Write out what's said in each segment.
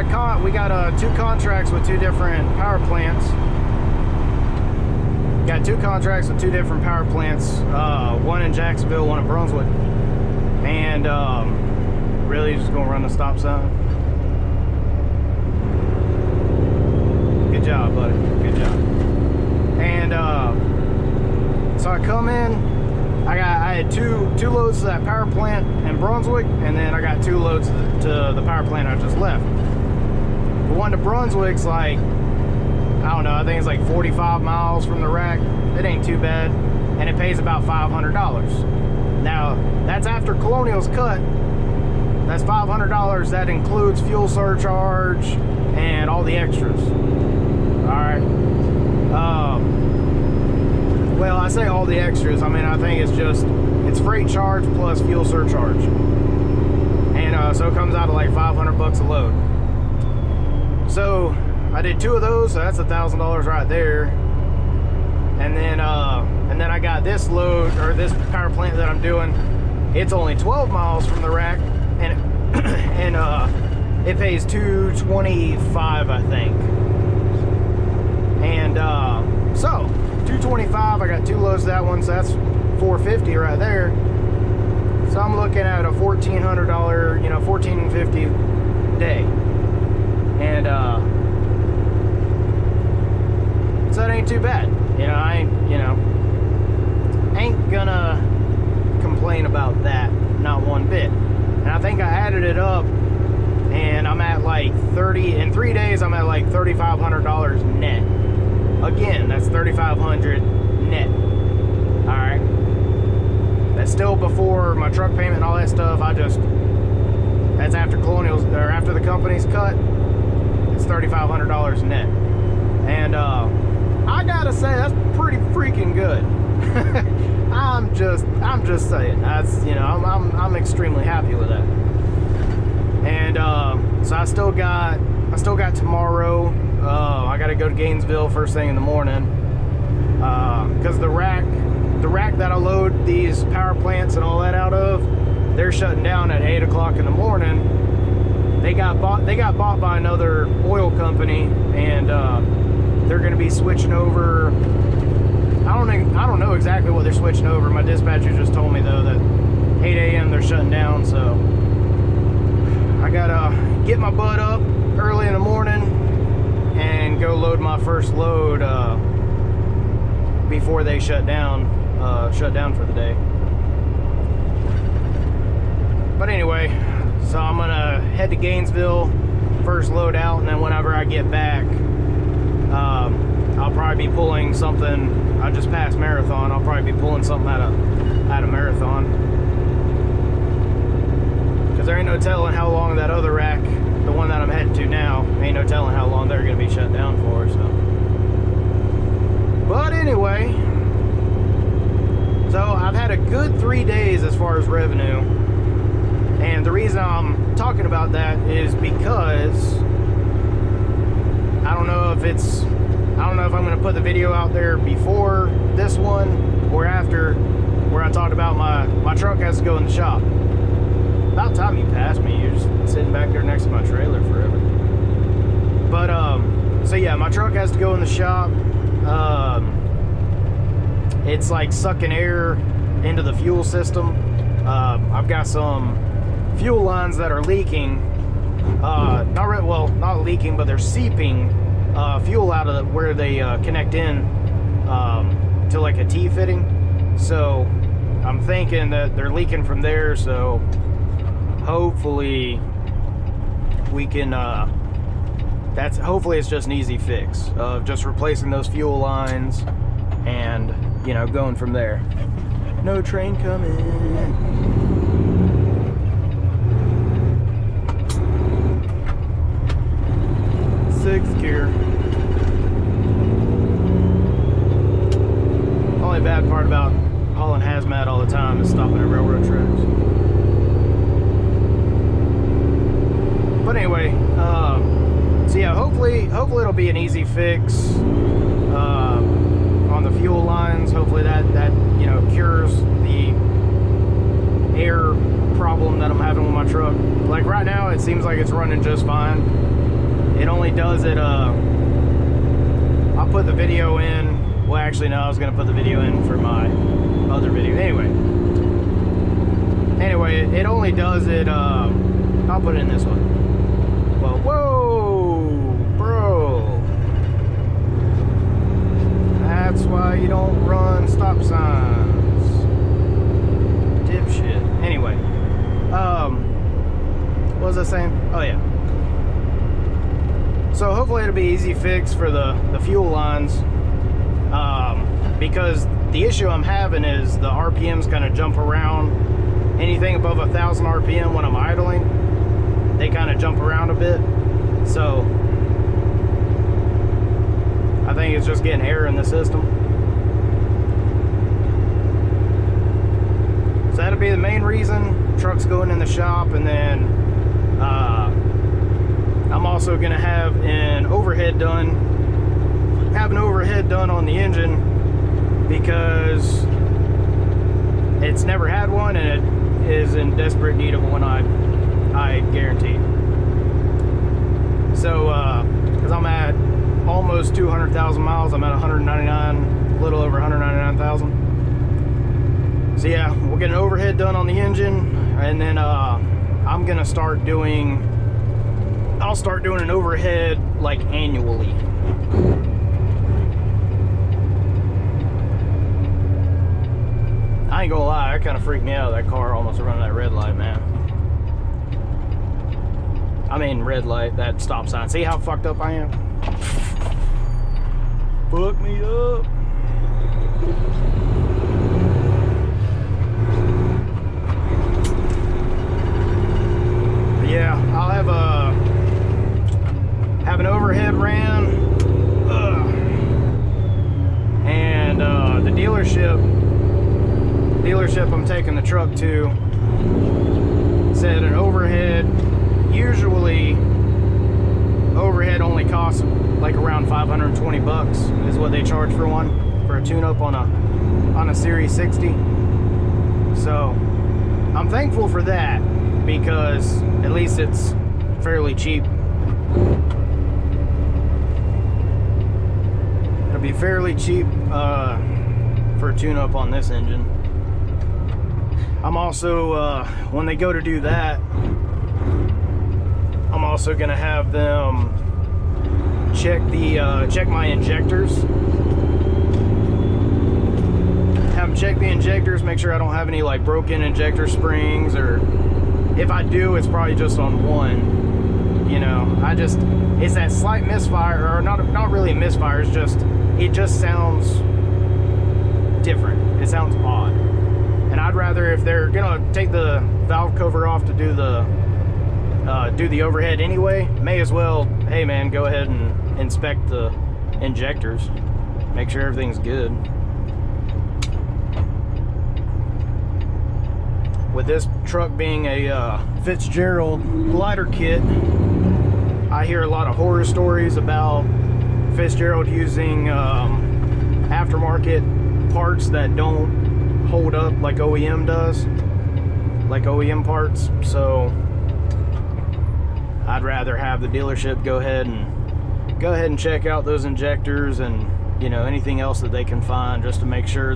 got two contracts with two different power plants. Got two contracts with two different power plants. One in Jacksonville, one in Brunswick. And really just gonna run the stop sign. Good job, buddy. Good job. And so I come in. I had two loads to that power plant in Brunswick, and then I got 2 loads to the power plant I just left. The one to Brunswick's like, I don't know, I think it's like 45 miles from the rack. It ain't too bad, and it pays about $500. Now, that's after Colonial's cut. That's $500. That includes fuel surcharge and all the extras. All right. Well, I say all the extras. I mean, I think it's freight charge plus fuel surcharge, and so it comes out to like $500 a load. So I did 2 of those, so that's $1,000 right there. And then I got this load, or this power plant that I'm doing. It's only 12 miles from the rack, and it pays $225, I think. And so $225. I got 2 loads of that one, so that's $450 right there. So I'm looking at a $1,400, $1,450 day. And so that ain't too bad. I ain't gonna complain about that, not one bit. And I think I added it up, and I'm at like in 3 days, I'm at like $3,500 net. Again, that's $3,500 net. All right. That's still before my truck payment and all that stuff. That's after Colonial's, or after the company's cut. It's $3,500 net. And I gotta say, that's pretty freaking good. I'm just saying. That's, I'm extremely happy with that. And so I still got tomorrow. I got to go to Gainesville first thing in the morning, because the rack that I load these power plants and all that out of, they're shutting down at 8 o'clock in the morning. They got bought by another oil company, and they're going to be switching over. I don't know exactly what they're switching over. My dispatcher just told me though that 8 a.m. they're shutting down, so I gotta get my butt up early in the morning and go load my first load before they shut down for the day. But anyway, so I'm gonna head to Gainesville, first load out, and then whenever I get back, I'll probably be pulling something. I just passed Marathon. I'll probably be pulling something out of Marathon, because there ain't no telling how long that other rack, the one that I'm heading to now, ain't no telling how long they're going to be shut down for. So, but anyway, so I've had a good 3 days as far as revenue, and the reason I'm talking about that is because I don't know if I'm going to put the video out there before this one or after, where I talked about my truck has to go in the shop. About time you passed me. You're just sitting back there next to my trailer forever. But so yeah, my truck has to go in the shop. It's like sucking air into the fuel system. I've got some fuel lines that are leaking. Not leaking, but they're seeping fuel out of where they connect in to like a T-fitting. So I'm thinking that they're leaking from there, so hopefully we can hopefully it's just an easy fix of just replacing those fuel lines and going from there. No train coming. Sixth gear. Only bad part about hauling hazmat all the time is stopping at railroad tracks. But anyway, so yeah, hopefully it'll be an easy fix on the fuel lines. Hopefully that cures the air problem that I'm having with my truck. Like right now, it seems like it's running just fine. It only does it, I'll put the video in. Well, actually, no, I was going to put the video in for my other video. Anyway, it only does it, I'll put it in this one. Well, whoa, bro. That's why you don't run stop signs. Dipshit. Anyway, what was I saying? Oh, yeah. So hopefully it'll be easy fix for the fuel lines, because the issue I'm having is the RPMs kind of jump around. Anything above 1,000 RPM when I'm idling, they kind of jump around a bit. So I think it's just getting air in the system. So that'll be the main reason. Truck's going in the shop, and then I'm also gonna have an overhead done. Have an overhead done on the engine because it's never had one, and it is in desperate need of one, I guarantee. So because I'm at almost 200,000 miles, I'm at 199, a little over 199,000. So yeah, we'll get an overhead done on the engine, and then I'm gonna start doing, I'll start doing an overhead like annually. I ain't gonna lie, that kind of freaked me out, that car almost running that red light, man. I mean red light, that stop sign. See how fucked up I am? Fuck me up. But yeah, I'll have an overhead ran. And the dealership I'm taking the truck to said an overhead, usually overhead only costs like around 520 bucks is what they charge for one, for a tune-up on a Series 60. So I'm thankful for that, because at least it's fairly cheap. It'll be fairly cheap for a tune-up on this engine. I'm also, when they go to do that, I'm also gonna have them check my injectors. Have them check the injectors, make sure I don't have any like broken injector springs, or if I do, it's probably just on one. You know, it's that slight misfire, or not really a misfire. It's just, it just sounds different. It sounds odd. And I'd rather, if they're gonna take the valve cover off to do the overhead anyway, may as well, hey man, go ahead and inspect the injectors, make sure everything's good. With this truck being a Fitzgerald glider kit, I hear a lot of horror stories about Fitzgerald using aftermarket parts that don't hold up like OEM does, like OEM parts. So I'd rather have the dealership go ahead and check out those injectors, and you know, anything else that they can find, just to make sure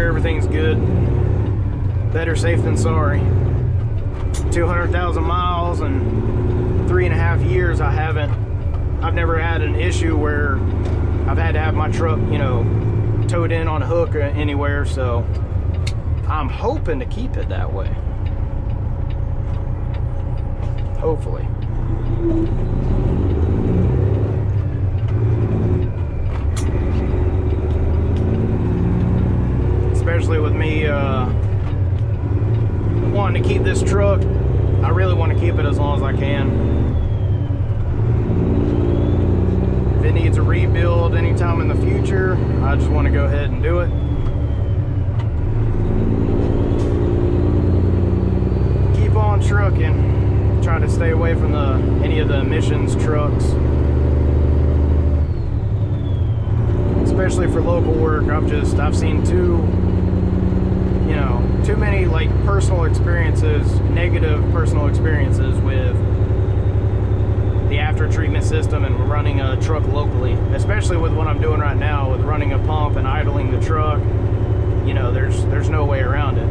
everything's good. Better safe than sorry. 200,000 miles and 3.5 years, I've never had an issue where I've had to have my truck, you know, towed in on a hook or anywhere. So I'm hoping to keep it that way, hopefully. Especially with me wanting to keep this truck. I really want to keep it as long as I can. If it needs a rebuild anytime in the future, I just want to go ahead and do it. Keep on trucking. Try to stay away from any of the emissions trucks. Especially for local work, I've seen too many like personal experiences, negative personal experiences with after treatment system and running a truck locally, especially with what I'm doing right now with running a pump and idling the truck. You know, there's no way around it.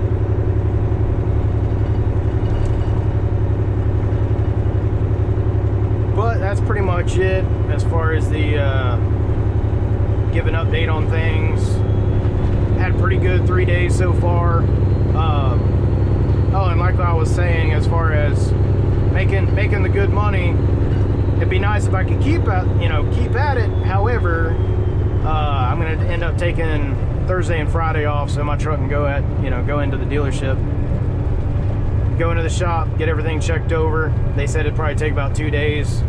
But that's pretty much it as far as the give an update on things. Had pretty good 3 days so far. Oh, and like I was saying, as far as making the good money, it'd be nice if I could keep at it. However, I'm gonna end up taking Thursday and Friday off so my truck can go into the dealership, go into the shop, get everything checked over. They said it'd probably take about 2 days.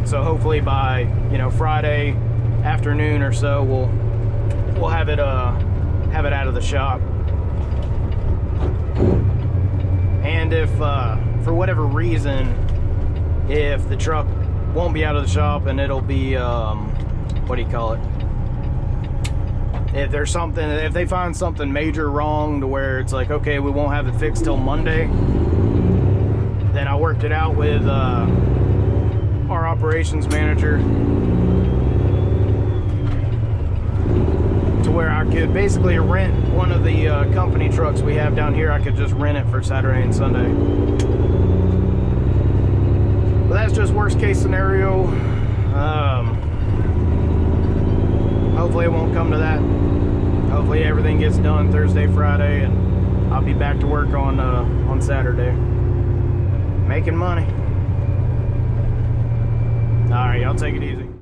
So hopefully by Friday afternoon or so we'll have it out of the shop. And if for whatever reason, if the truck won't be out of the shop and it'll be what do you call it, if they find something major wrong to where it's like, okay, we won't have it fixed till Monday, then I worked it out with our operations manager to where I could basically rent one of the company trucks we have down here. I could just rent it for Saturday and Sunday. But that's just worst case scenario. Hopefully it won't come to that. Hopefully everything gets done Thursday, Friday, and I'll be back to work on Saturday, making money. All right, y'all take it easy.